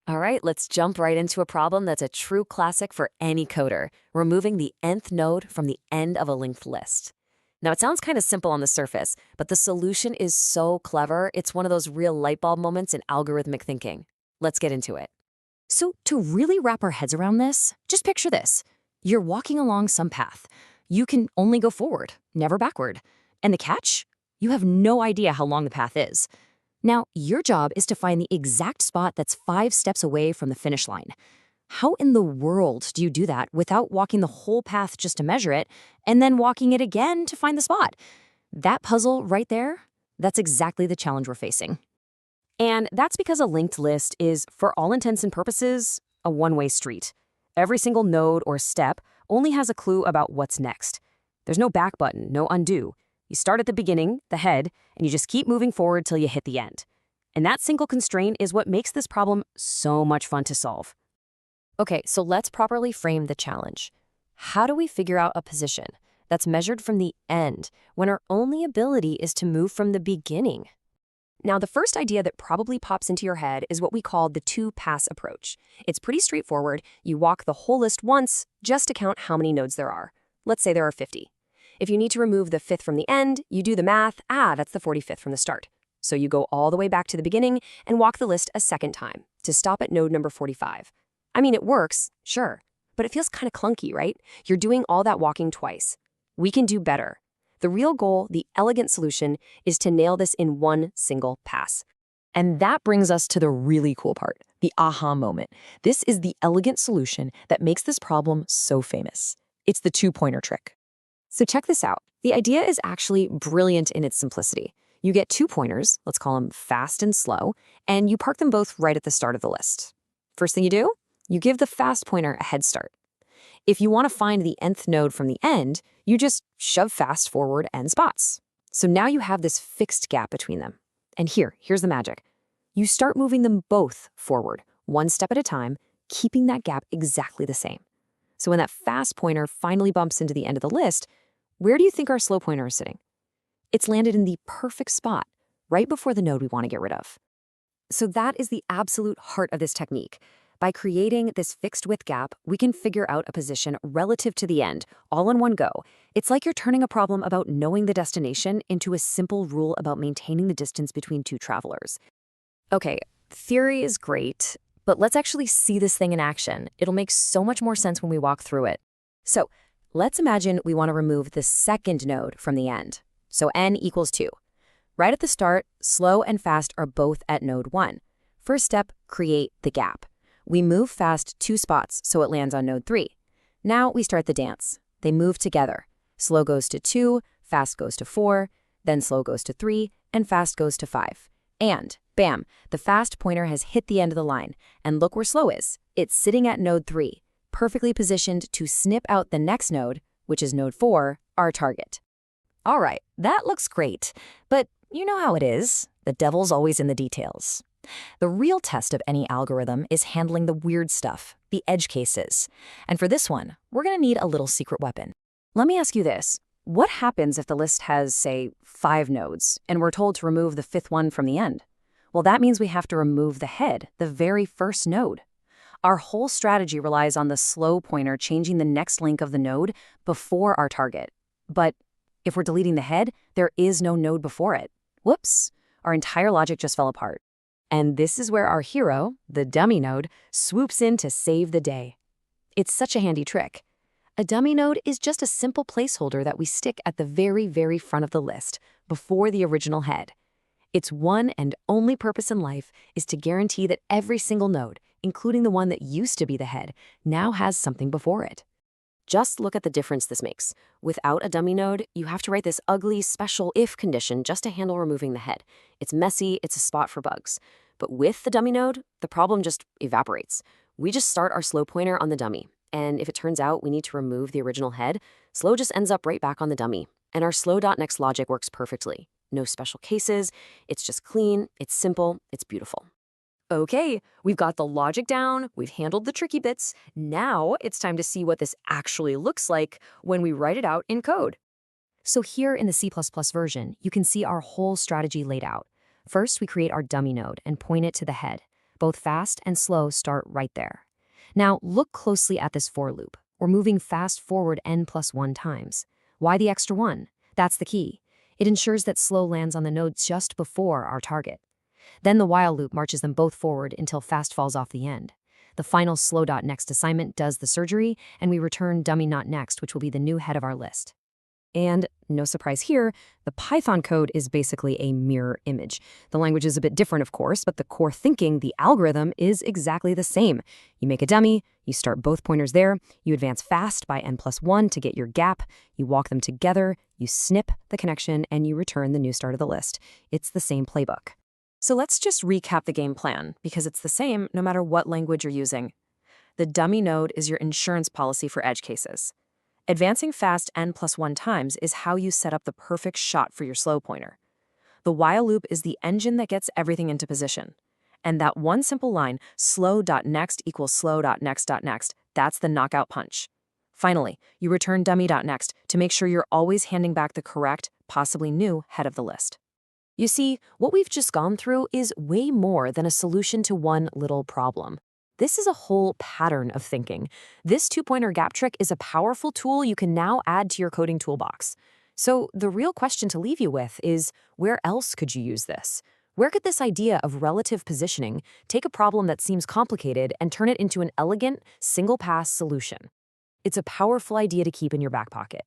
All right, let's jump right into a problem that's a true classic for any coder, removing the nth node from the end of a linked list. Now, it sounds kind of simple on the surface, but the solution is so clever, it's one of those real light bulb moments in algorithmic thinking. Let's get into it. So, to really wrap our heads around this, just picture this. You're walking along some path. You can only go forward, never backward. And the catch? You have no idea how long the path is. Now, your job is to find the exact spot that's 5 steps away from the finish line. How in the world do you do that without walking the whole path just to measure it and then walking it again to find the spot? That puzzle right there, that's exactly the challenge we're facing. And that's because a linked list is, for all intents and purposes, a one-way street. Every single node or step only has a clue about what's next. There's no back button, no undo. You start at the beginning, the head, and you just keep moving forward till you hit the end. And that single constraint is what makes this problem so much fun to solve. Okay, so let's properly frame the challenge. How do we figure out a position that's measured from the end when our only ability is to move from the beginning? Now, the first idea that probably pops into your head is what we call the two-pass approach. It's pretty straightforward. You walk the whole list once just to count how many nodes there are. Let's say there are 50. If you need to remove the 5th from the end, you do the math. That's the 45th from the start. So you go all the way back to the beginning and walk the list a second time to stop at node number 45. I mean, it works, sure, but it feels kind of clunky, right? You're doing all that walking twice. We can do better. The real goal, the elegant solution, is to nail this in one single pass. And that brings us to the really cool part, the aha moment. This is the elegant solution that makes this problem so famous. It's the two-pointer trick. So check this out. The idea is actually brilliant in its simplicity. You get 2 pointers, let's call them fast and slow, and you park them both right at the start of the list. First thing you do, you give the fast pointer a head start. If you want to find the nth node from the end, you just shove fast forward n spots. So now you have this fixed gap between them. And here's the magic. You start moving them both forward, 1 step at a time, keeping that gap exactly the same. So when that fast pointer finally bumps into the end of the list, where do you think our slow pointer is sitting? It's landed in the perfect spot, right before the node we want to get rid of. So that is the absolute heart of this technique. By creating this fixed width gap, we can figure out a position relative to the end, all in one go. It's like you're turning a problem about knowing the destination into a simple rule about maintaining the distance between 2 travelers. Okay, theory is great, but let's actually see this thing in action. It'll make so much more sense when we walk through it. So let's imagine we want to remove the second node from the end. So n equals 2. Right at the start, slow and fast are both at node 1. First step, create the gap. We move fast 2 spots so it lands on node 3. Now we start the dance. They move together. Slow goes to 2, fast goes to 4, then slow goes to 3, and fast goes to 5. And bam, the fast pointer has hit the end of the line. And look where slow is. It's sitting at node 3, perfectly positioned to snip out the next node, which is node 4, our target. All right, that looks great, but you know how it is. The devil's always in the details. The real test of any algorithm is handling the weird stuff, the edge cases. And for this one, we're going to need a little secret weapon. Let me ask you this. What happens if the list has, say, 5 nodes, and we're told to remove the 5th one from the end? Well, that means we have to remove the head, the very first node. Our whole strategy relies on the slow pointer changing the next link of the node before our target. But if we're deleting the head, there is no node before it. Whoops, our entire logic just fell apart. And this is where our hero, the dummy node, swoops in to save the day. It's such a handy trick. A dummy node is just a simple placeholder that we stick at the very, very front of the list, before the original head. Its one and only purpose in life is to guarantee that every single node, including the one that used to be the head, now has something before it. Just look at the difference this makes. Without a dummy node, you have to write this ugly special if condition just to handle removing the head. It's messy, it's a spot for bugs. But with the dummy node, the problem just evaporates. We just start our slow pointer on the dummy. And if it turns out we need to remove the original head, slow just ends up right back on the dummy. And our slow.next logic works perfectly. No special cases, it's just clean, it's simple, it's beautiful. Okay, we've got the logic down, we've handled the tricky bits. Now it's time to see what this actually looks like when we write it out in code. So here in the C++ version, you can see our whole strategy laid out. First, we create our dummy node and point it to the head. Both fast and slow start right there. Now, look closely at this for loop. We're moving fast forward n+1 times. Why the extra one? That's the key. It ensures that slow lands on the node just before our target. Then the while loop marches them both forward until fast falls off the end. The final slow.next assignment does the surgery, and we return dummy.next, which will be the new head of our list. And no surprise here, the Python code is basically a mirror image. The language is a bit different, of course, but the core thinking, the algorithm, is exactly the same. You make a dummy, you start both pointers there, you advance fast by n+1 to get your gap, you walk them together, you snip the connection, and you return the new start of the list. It's the same playbook. So let's just recap the game plan, because it's the same no matter what language you're using. The dummy node is your insurance policy for edge cases. Advancing fast n+1 times is how you set up the perfect shot for your slow pointer. The while loop is the engine that gets everything into position. And that one simple line, slow.next equals slow.next.next, that's the knockout punch. Finally, you return dummy.next to make sure you're always handing back the correct, possibly new head of the list. You see, what we've just gone through is way more than a solution to one little problem. This is a whole pattern of thinking. This two-pointer gap trick is a powerful tool you can now add to your coding toolbox. So the real question to leave you with is, where else could you use this? Where could this idea of relative positioning take a problem that seems complicated and turn it into an elegant, single-pass solution? It's a powerful idea to keep in your back pocket.